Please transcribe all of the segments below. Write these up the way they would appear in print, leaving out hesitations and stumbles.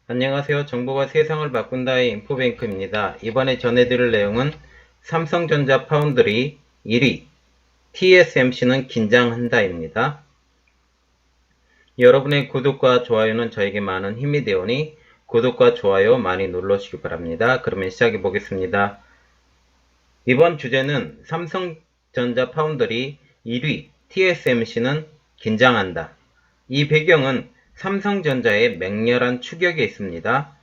안녕하세요. 정보가 세상을 바꾼다의 인포뱅크입니다. 이번에 전해드릴 내용은 삼성전자 파운드리 1위 TSMC는 긴장한다입니다. 여러분의 구독과 좋아요는 저에게 많은 힘이 되오니 구독과 좋아요 많이 눌러주시기 바랍니다. 그러면 시작해 보겠습니다. 이번 주제는 삼성전자 파운드리 1위 TSMC는 긴장한다. 이 배경은 삼성전자의 맹렬한 추격에 있습니다.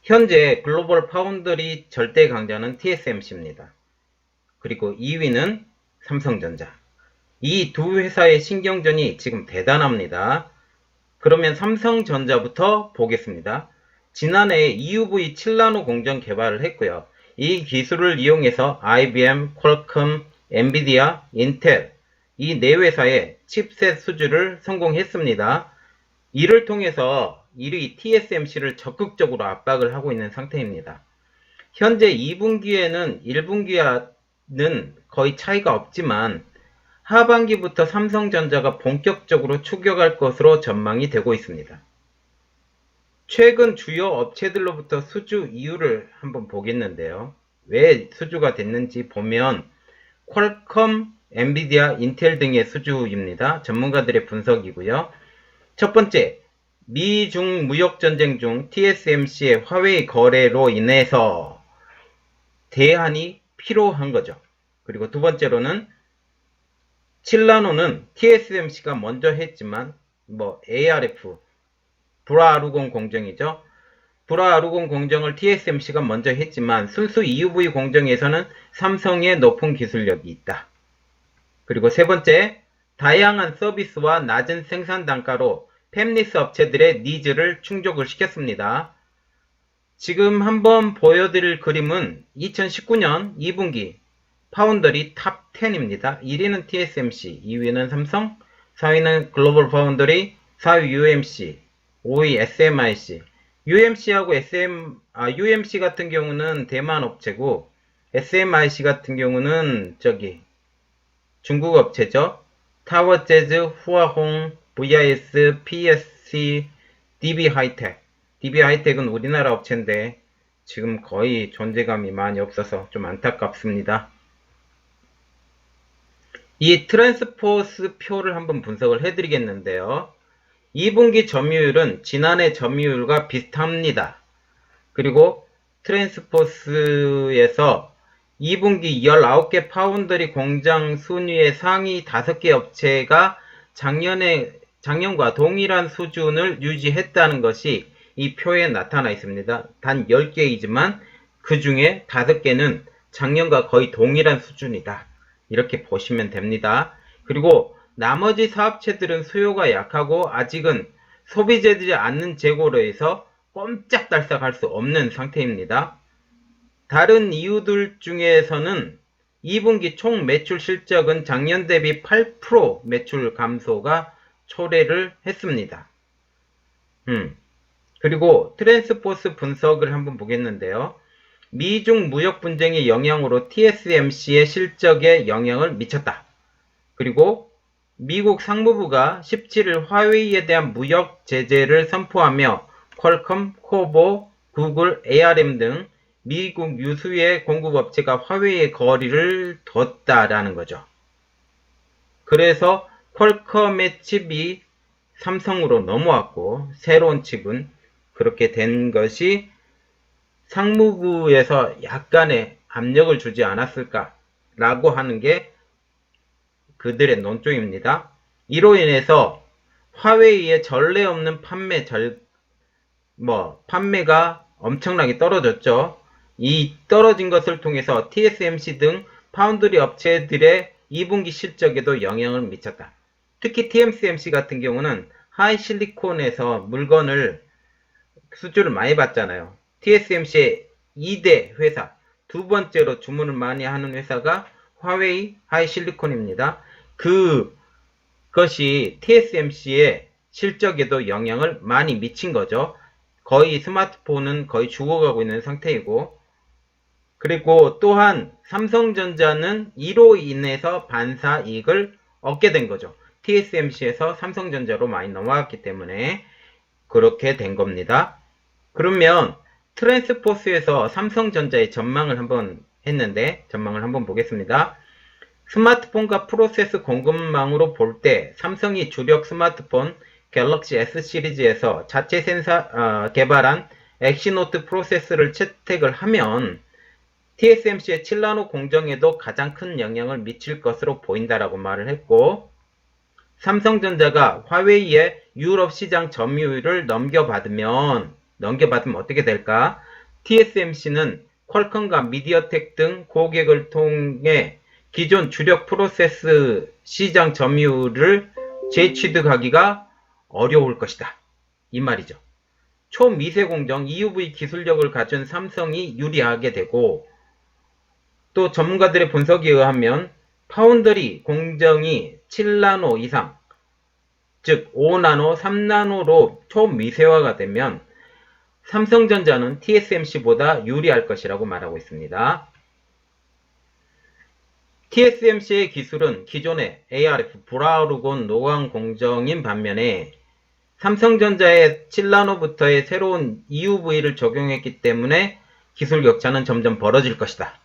현재 글로벌 파운드리 절대 강자는 TSMC입니다. 그리고 2위는 삼성전자. 이 두 회사의 신경전이 지금 대단합니다. 그러면 삼성전자부터 보겠습니다. 지난해 EUV 7나노 공정 개발을 했고요. 이 기술을 이용해서 IBM, 퀄컴, 엔비디아, 인텔 이 네 회사의 칩셋 수주를 성공했습니다. 이를 통해서 1위 TSMC를 적극적으로 압박을 하고 있는 상태입니다. 현재 2분기에는 1분기와는 거의 차이가 없지만 하반기부터 삼성전자가 본격적으로 추격할 것으로 전망이 되고 있습니다. 최근 주요 업체들로부터 수주 이유를 한번 보겠는데요. 왜 수주가 됐는지 보면 퀄컴, 엔비디아, 인텔 등의 수주입니다. 전문가들의 분석이고요. 첫 번째, 미중 무역전쟁 중 TSMC의 화웨이 거래로 인해서 대안이 필요한 거죠. 그리고 두 번째로는 7나노는 TSMC가 먼저 했지만 ARF, 브라아루공 공정이죠. 브라아루공 공정을 TSMC가 먼저 했지만 순수 EUV 공정에서는 삼성의 높은 기술력이 있다. 그리고 세 번째, 다양한 서비스와 낮은 생산 단가로 팹리스 업체들의 니즈를 충족을 시켰습니다. 지금 한번 보여드릴 그림은 2019년 2분기 파운더리 탑 10입니다. 1위는 TSMC, 2위는 삼성, 4위는 글로벌 파운더리, 4위 UMC, 5위 SMIC. UMC 같은 경우는 대만 업체고 SMIC 같은 경우는 중국 업체죠. 타워재즈, 후아홍, VIS, PSC, DB하이텍. DB하이텍은 우리나라 업체인데 지금 거의 존재감이 많이 없어서 좀 안타깝습니다. 이 트랜스포스 표를 한번 분석을 해드리겠는데요. 2분기 점유율은 지난해 점유율과 비슷합니다. 그리고 트랜스포스에서 2분기 19개 파운드리 공장 순위의 상위 5개 업체가 작년과 동일한 수준을 유지했다는 것이 이 표에 나타나 있습니다. 단 10개이지만 그 중에 5개는 작년과 거의 동일한 수준이다. 이렇게 보시면 됩니다. 그리고 나머지 사업체들은 수요가 약하고 아직은 소비되지 않는 재고로 해서 꼼짝달싹 할 수 없는 상태입니다. 다른 이유들 중에서는 2분기 총 매출 실적은 작년 대비 8% 매출 감소가 초래를 했습니다. 그리고 트랜스포스 분석을 한번 보겠는데요. 미중 무역 분쟁의 영향으로 TSMC의 실적에 영향을 미쳤다. 그리고 미국 상무부가 17일 화웨이에 대한 무역 제재를 선포하며 퀄컴, 코보, 구글, ARM 등 미국 유수의 공급업체가 화웨이에 거리를 뒀다라는 거죠. 그래서 퀄컴의 칩이 삼성으로 넘어왔고 새로운 칩은 그렇게 된 것이 상무부에서 약간의 압력을 주지 않았을까라고 하는 게 그들의 논조입니다. 이로 인해서 화웨이의 전례 없는 판매가 엄청나게 떨어졌죠. 이 떨어진 것을 통해서 TSMC 등 파운드리 업체들의 2분기 실적에도 영향을 미쳤다. 특히 TSMC 같은 경우는 하이실리콘에서 물건을 수주를 많이 받잖아요. TSMC의 2대 회사, 두 번째로 주문을 많이 하는 회사가 화웨이 하이실리콘입니다. 그것이 TSMC의 실적에도 영향을 많이 미친 거죠. 거의 스마트폰은 거의 죽어가고 있는 상태이고, 그리고 또한 삼성전자는 이로 인해서 반사 이익을 얻게 된 거죠. TSMC에서 삼성전자로 많이 넘어갔기 때문에 그렇게 된 겁니다. 그러면 트랜스포스에서 삼성전자의 전망을 한번 보겠습니다. 스마트폰과 프로세스 공급망으로 볼 때 삼성이 주력 스마트폰 갤럭시 S 시리즈에서 자체 개발한 엑시노트 프로세스를 채택을 하면 TSMC의 7나노 공정에도 가장 큰 영향을 미칠 것으로 보인다라고 말을 했고, 삼성전자가 화웨이의 유럽 시장 점유율을 넘겨받으면 어떻게 될까? TSMC는 퀄컴과 미디어텍 등 고객을 통해 기존 주력 프로세스 시장 점유율을 재취득하기가 어려울 것이다. 이 말이죠. 초미세 공정 EUV 기술력을 갖춘 삼성이 유리하게 되고, 또 전문가들의 분석에 의하면 파운드리 공정이 7나노 이상, 즉 5나노, 3나노로 초미세화가 되면 삼성전자는 TSMC보다 유리할 것이라고 말하고 있습니다. TSMC의 기술은 기존의 ARF 브라우르곤 노광 공정인 반면에 삼성전자의 7나노부터의 새로운 EUV를 적용했기 때문에 기술 격차는 점점 벌어질 것이다.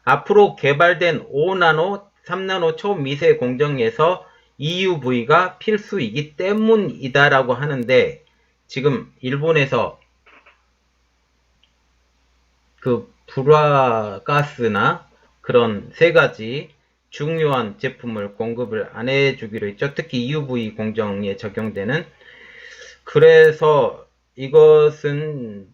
앞으로 개발된 5나노, 3나노 초미세 공정에서 EUV가 필수이기 때문이다라고 하는데, 지금 일본에서 그 불화가스나 그런 세 가지 중요한 제품을 공급을 안 해주기로 했죠. 특히 EUV 공정에 적용되는. 그래서 이것은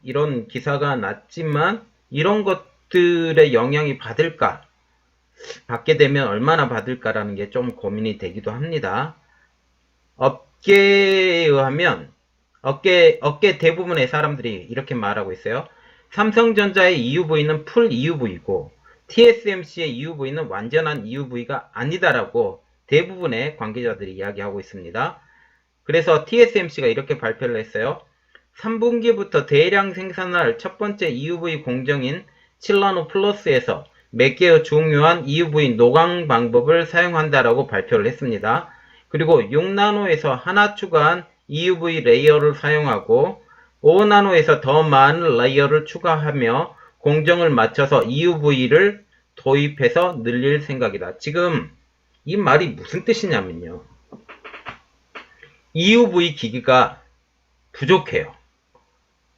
이런 기사가 났지만 이런 것들의 영향이 받게 되면 얼마나 받을까라는 게 좀 고민이 되기도 합니다. 업계에 의하면 업계 대부분의 사람들이 이렇게 말하고 있어요. 삼성전자의 EUV는 풀 EUV이고 TSMC의 EUV는 완전한 EUV가 아니다라고 대부분의 관계자들이 이야기하고 있습니다. 그래서 TSMC가 이렇게 발표를 했어요. 3분기부터 대량 생산할 첫 번째 EUV 공정인 7나노 플러스에서 몇 개의 중요한 EUV 노광 방법을 사용한다라고 발표를 했습니다. 그리고 6나노에서 하나 추가한 EUV 레이어를 사용하고 5나노에서 더 많은 레이어를 추가하며 공정을 맞춰서 EUV를 도입해서 늘릴 생각이다. 지금 이 말이 무슨 뜻이냐면요. EUV 기기가 부족해요.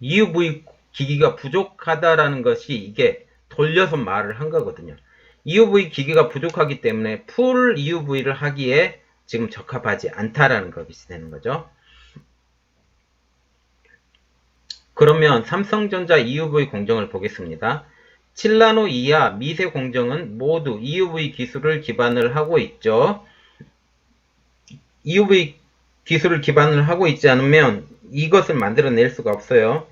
EUV 기기가 부족하다라는 것이 이게 돌려서 말을 한 거거든요. EUV 기기가 부족하기 때문에 풀 EUV를 하기에 지금 적합하지 않다라는 것이 되는 거죠. 그러면 삼성전자 EUV 공정을 보겠습니다. 7나노 이하 미세 공정은 모두 EUV 기술을 기반을 하고 있죠. EUV 기술을 기반을 하고 있지 않으면 이것을 만들어낼 수가 없어요.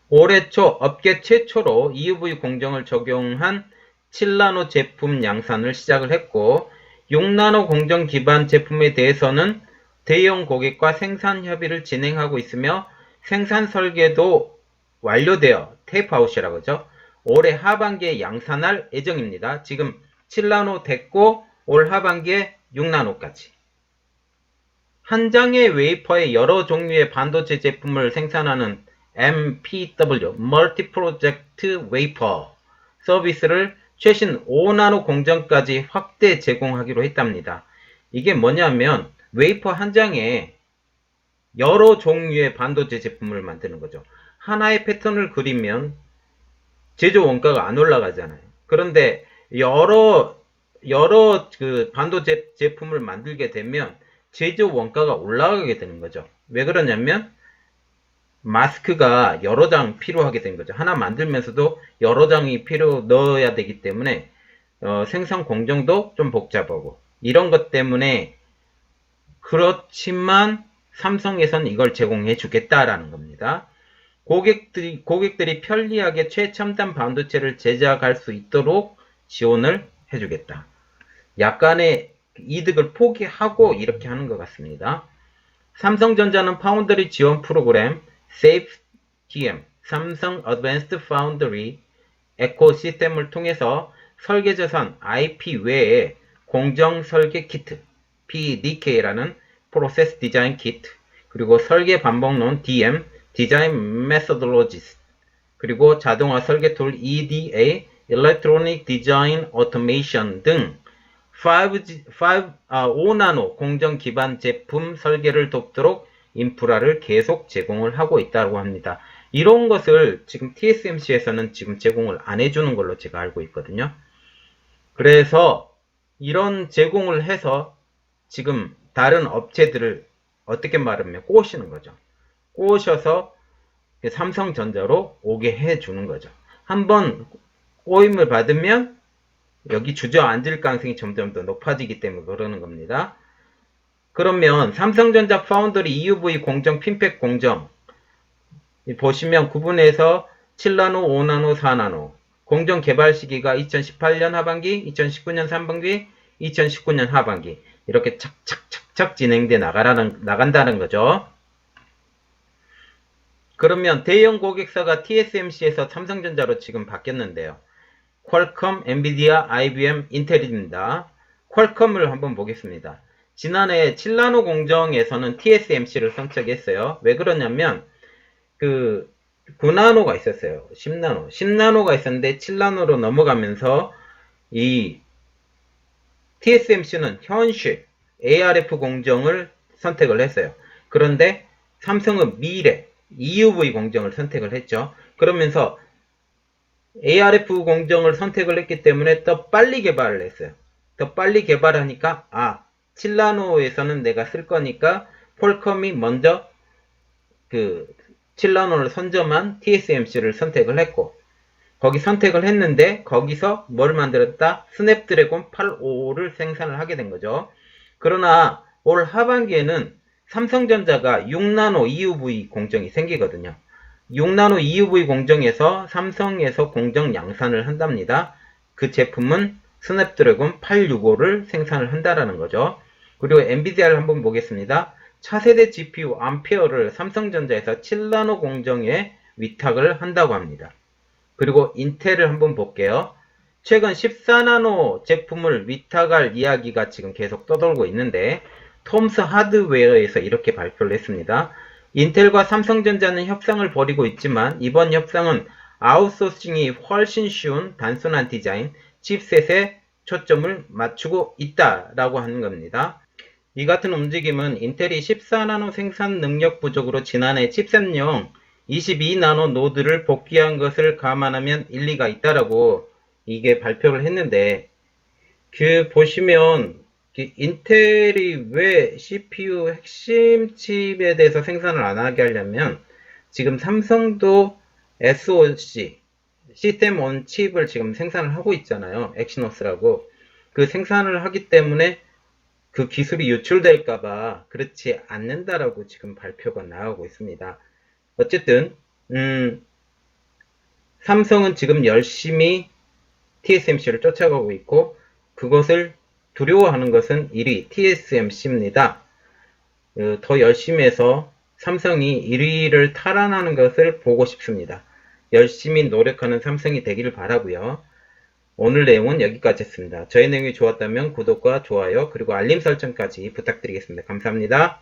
올해 초 업계 최초로 EUV 공정을 적용한 7나노 제품 양산을 시작을 했고 6나노 공정 기반 제품에 대해서는 대형 고객과 생산 협의를 진행하고 있으며 생산 설계도 완료되어 테이프아웃이라고 하죠. 올해 하반기에 양산할 예정입니다. 지금 7나노 됐고 올 하반기에 6나노까지. 한 장의 웨이퍼에 여러 종류의 반도체 제품을 생산하는 MPW, Multi Project Wafer 서비스를 최신 5나노 공정까지 확대 제공하기로 했답니다. 이게 뭐냐면 웨이퍼 한 장에 여러 종류의 반도체 제품을 만드는 거죠. 하나의 패턴을 그리면 제조 원가가 안 올라가잖아요. 그런데 여러 그 반도체 제품을 만들게 되면 제조 원가가 올라가게 되는 거죠. 왜 그러냐면 마스크가 여러 장 필요하게 된 거죠. 하나 만들면서도 여러 장이 넣어야 되기 때문에 생산 공정도 좀 복잡하고 이런 것 때문에 그렇지만 삼성에선 이걸 제공해 주겠다라는 겁니다. 고객들이 편리하게 최첨단 반도체를 제작할 수 있도록 지원을 해주겠다. 약간의 이득을 포기하고 이렇게 하는 것 같습니다. 삼성전자는 파운드리 지원 프로그램 SAFE-TM, 삼성 Advanced Foundry 에코시스템을 통해서 설계자산 IP 외에 공정 설계 키트, PDK라는 프로세스 디자인 키트, 그리고 설계 반복론 DM, 디자인 메소돌로지스, 그리고 자동화 설계 툴 EDA, Electronic Design Automation 등 5나노 공정 기반 제품 설계를 돕도록 인프라를 계속 제공을 하고 있다고 합니다. 이런 것을 지금 TSMC에서는 지금 제공을 안 해주는 걸로 제가 알고 있거든요. 그래서 이런 제공을 해서 지금 다른 업체들을 어떻게 말하면 꼬시는 거죠. 꼬셔서 삼성전자로 오게 해주는 거죠. 한번 꼬임을 받으면 여기 주저앉을 가능성이 점점 더 높아지기 때문에 그러는 겁니다. 그러면 삼성전자 파운드리 EUV 공정, 핀팩 공정 보시면 구분해서 7나노, 5나노, 4나노 공정 개발 시기가 2018년 하반기, 2019년 상반기, 2019년 하반기 이렇게 착착착착 진행돼 나간다는 거죠. 그러면 대형 고객사가 TSMC에서 삼성전자로 지금 바뀌었는데요. 퀄컴, 엔비디아, IBM, 인텔입니다. 퀄컴을 한번 보겠습니다. 지난해 7나노 공정에서는 TSMC를 선택했어요. 왜 그러냐면 9나노가 있었어요. 10나노가 있었는데 7나노로 넘어가면서 이 TSMC는 현실 ARF 공정을 선택을 했어요. 그런데 삼성은 미래 EUV 공정을 선택을 했죠. 그러면서 ARF 공정을 선택을 했기 때문에 더 빨리 개발을 했어요. 더 빨리 개발하니까 7나노에서는 내가 쓸 거니까 퀄컴이 먼저 7나노를 선점한 TSMC를 선택을 했고 거기 선택을 했는데 거기서 뭘 만들었다? 스냅드래곤 855를 생산을 하게 된 거죠. 그러나 올 하반기에는 삼성전자가 6나노 EUV 공정이 생기거든요. 6나노 EUV 공정에서 삼성에서 공정 양산을 한답니다. 그 제품은 스냅드래곤 865를 생산을 한다라는 거죠. 그리고 엔비디아를 한번 보겠습니다. 차세대 GPU 암페어를 삼성전자에서 7나노 공정에 위탁을 한다고 합니다. 그리고 인텔을 한번 볼게요. 최근 14나노 제품을 위탁할 이야기가 지금 계속 떠돌고 있는데 톰스 하드웨어에서 이렇게 발표를 했습니다. 인텔과 삼성전자는 협상을 벌이고 있지만 이번 협상은 아웃소싱이 훨씬 쉬운 단순한 디자인, 칩셋에 초점을 맞추고 있다라고 하는 겁니다. 이 같은 움직임은 인텔이 14나노 생산 능력 부족으로 지난해 칩셋용 22나노 노드를 복귀한 것을 감안하면 일리가 있다라고 이게 발표를 했는데 보시면 인텔이 왜 CPU 핵심 칩에 대해서 생산을 안 하게 하려면 지금 삼성도 SoC 시스템 온 칩을 지금 생산을 하고 있잖아요. 엑시노스라고. 그 생산을 하기 때문에 그 기술이 유출될까봐 그렇지 않는다라고 지금 발표가 나오고 있습니다. 어쨌든 삼성은 지금 열심히 TSMC를 쫓아가고 있고 그것을 두려워하는 것은 1위 TSMC입니다. 더 열심히 해서 삼성이 1위를 탈환하는 것을 보고 싶습니다. 열심히 노력하는 삼성이 되기를 바라고요. 오늘 내용은 여기까지 했습니다. 저희 내용이 좋았다면 구독과 좋아요 그리고 알림 설정까지 부탁드리겠습니다. 감사합니다.